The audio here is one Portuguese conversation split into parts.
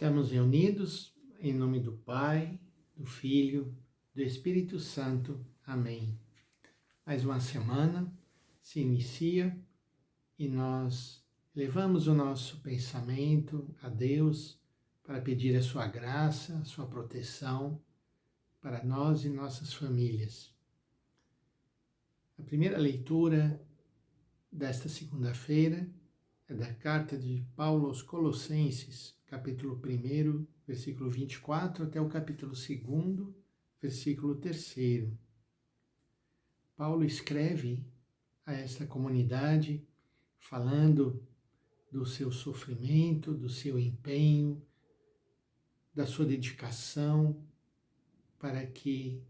Estamos reunidos em nome do Pai, do Filho, do Espírito Santo. Amém. Mais uma semana se inicia e nós levamos o nosso pensamento a Deus para pedir a sua graça, a sua proteção para nós e nossas famílias. A primeira leitura desta segunda-feira é da carta de Paulo aos Colossenses, capítulo 1, versículo 24, até o capítulo 2, versículo 3. Paulo escreve a esta comunidade falando do seu sofrimento, do seu empenho, da sua dedicação para que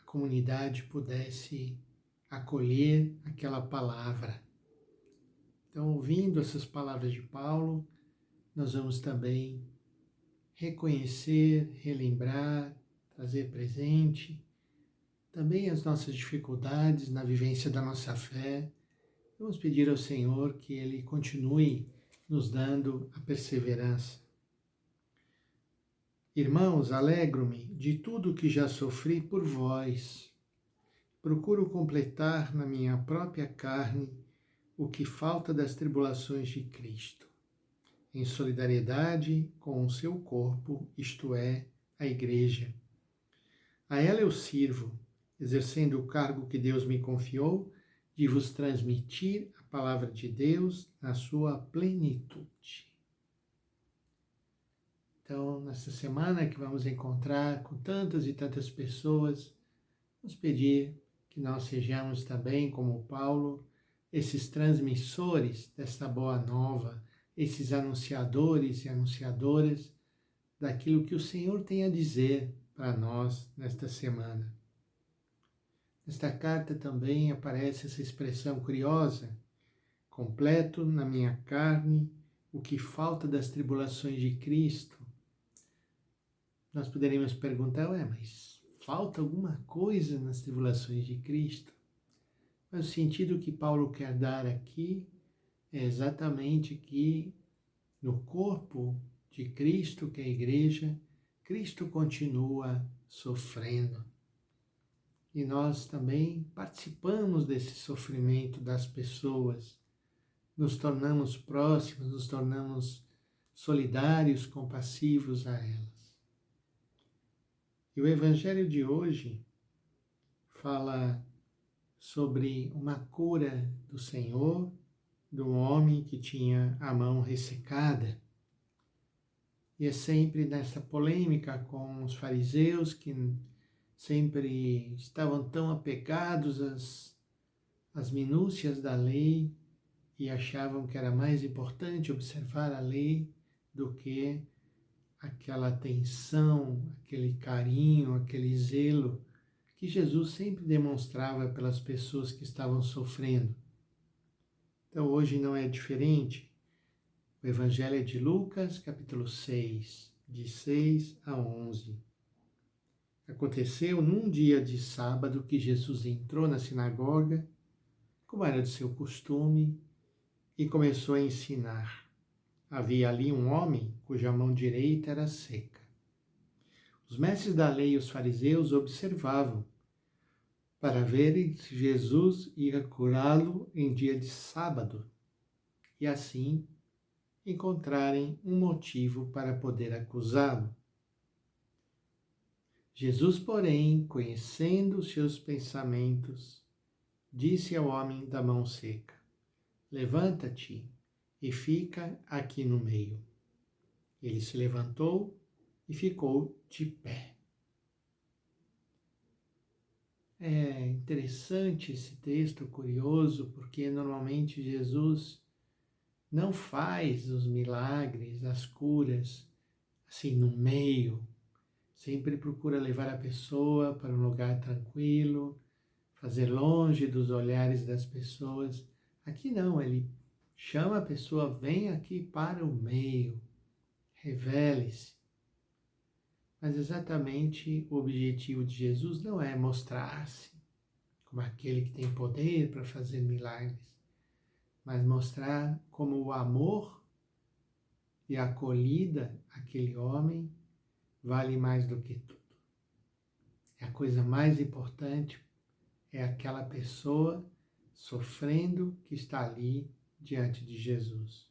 a comunidade pudesse acolher aquela palavra. Então, ouvindo essas palavras de Paulo, nós vamos também reconhecer, relembrar, trazer presente também as nossas dificuldades na vivência da nossa fé. Vamos pedir ao Senhor que Ele continue nos dando a perseverança. Irmãos, alegro-me de tudo que já sofri por vós. Procuro completar na minha própria carne o que falta das tribulações de Cristo, em solidariedade com o seu corpo, isto é, a Igreja. A ela eu sirvo, exercendo o cargo que Deus me confiou, de vos transmitir a palavra de Deus na sua plenitude. Então, nessa semana que vamos encontrar com tantas e tantas pessoas, vamos pedir que nós sejamos também, como Paulo, esses transmissores desta boa nova, esses anunciadores e anunciadoras daquilo que o Senhor tem a dizer para nós nesta semana. Nesta carta também aparece essa expressão curiosa: completo na minha carne o que falta das tribulações de Cristo. Nós poderíamos perguntar, mas falta alguma coisa nas tribulações de Cristo? Mas o sentido que Paulo quer dar aqui é exatamente que no corpo de Cristo, que é a Igreja, Cristo continua sofrendo. E nós também participamos desse sofrimento das pessoas, nos tornamos próximos, nos tornamos solidários, compassivos a elas. E o Evangelho de hoje fala sobre uma cura do Senhor, de um homem que tinha a mão ressecada. E é sempre nessa polêmica com os fariseus que sempre estavam tão apegados às minúcias da lei e achavam que era mais importante observar a lei do que aquela atenção, aquele carinho, aquele zelo que Jesus sempre demonstrava pelas pessoas que estavam sofrendo. Então hoje não é diferente. O Evangelho é de Lucas, capítulo 6, de 6 a 11. Aconteceu num dia de sábado que Jesus entrou na sinagoga, como era de seu costume, e começou a ensinar. Havia ali um homem cuja mão direita era seca. Os mestres da lei e os fariseus observavam para verem se Jesus ia curá-lo em dia de sábado e assim encontrarem um motivo para poder acusá-lo. Jesus, porém, conhecendo os seus pensamentos, disse ao homem da mão seca: levanta-te e fica aqui no meio. Ele se levantou e ficou de pé. É interessante esse texto, curioso, porque normalmente Jesus não faz os milagres, as curas, assim no meio. Sempre procura levar a pessoa para um lugar tranquilo, fazer longe dos olhares das pessoas. Aqui não, ele chama a pessoa, vem aqui para o meio, revele-se. Mas exatamente o objetivo de Jesus não é mostrar-se como aquele que tem poder para fazer milagres, mas mostrar como o amor e a acolhida àquele homem vale mais do que tudo. A coisa mais importante é aquela pessoa sofrendo que está ali diante de Jesus.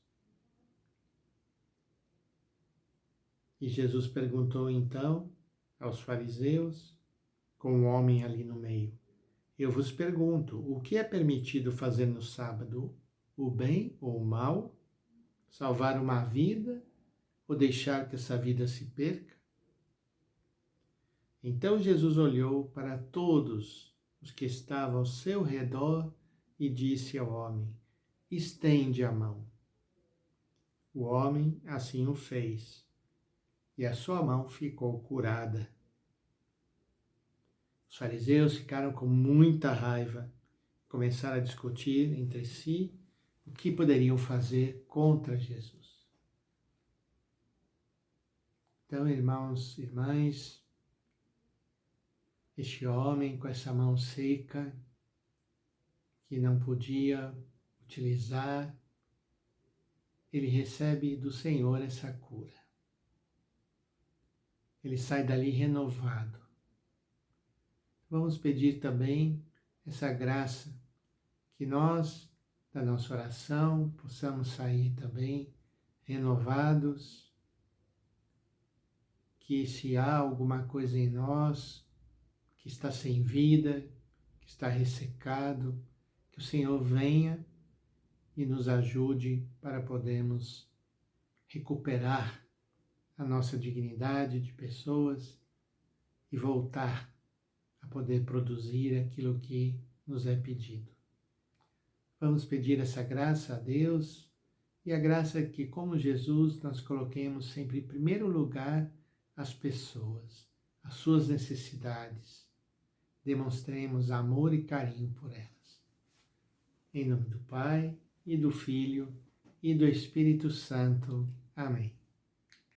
E Jesus perguntou então aos fariseus, com o homem ali no meio: eu vos pergunto, o que é permitido fazer no sábado? O bem ou o mal? Salvar uma vida ou deixar que essa vida se perca? Então Jesus olhou para todos os que estavam ao seu redor e disse ao homem: estende a mão. O homem assim o fez, e a sua mão ficou curada. Os fariseus ficaram com muita raiva, começaram a discutir entre si o que poderiam fazer contra Jesus. Então, irmãos e irmãs, este homem com essa mão seca, que não podia utilizar, ele recebe do Senhor essa cura. Ele sai dali renovado. Vamos pedir também essa graça, que nós, da nossa oração, possamos sair também renovados, que se há alguma coisa em nós que está sem vida, que está ressecado, que o Senhor venha e nos ajude para podermos recuperar a nossa dignidade de pessoas e voltar a poder produzir aquilo que nos é pedido. Vamos pedir essa graça a Deus e a graça que, como Jesus, nós coloquemos sempre em primeiro lugar as pessoas, as suas necessidades. Demonstremos amor e carinho por elas. Em nome do Pai, e do Filho, e do Espírito Santo. Amém.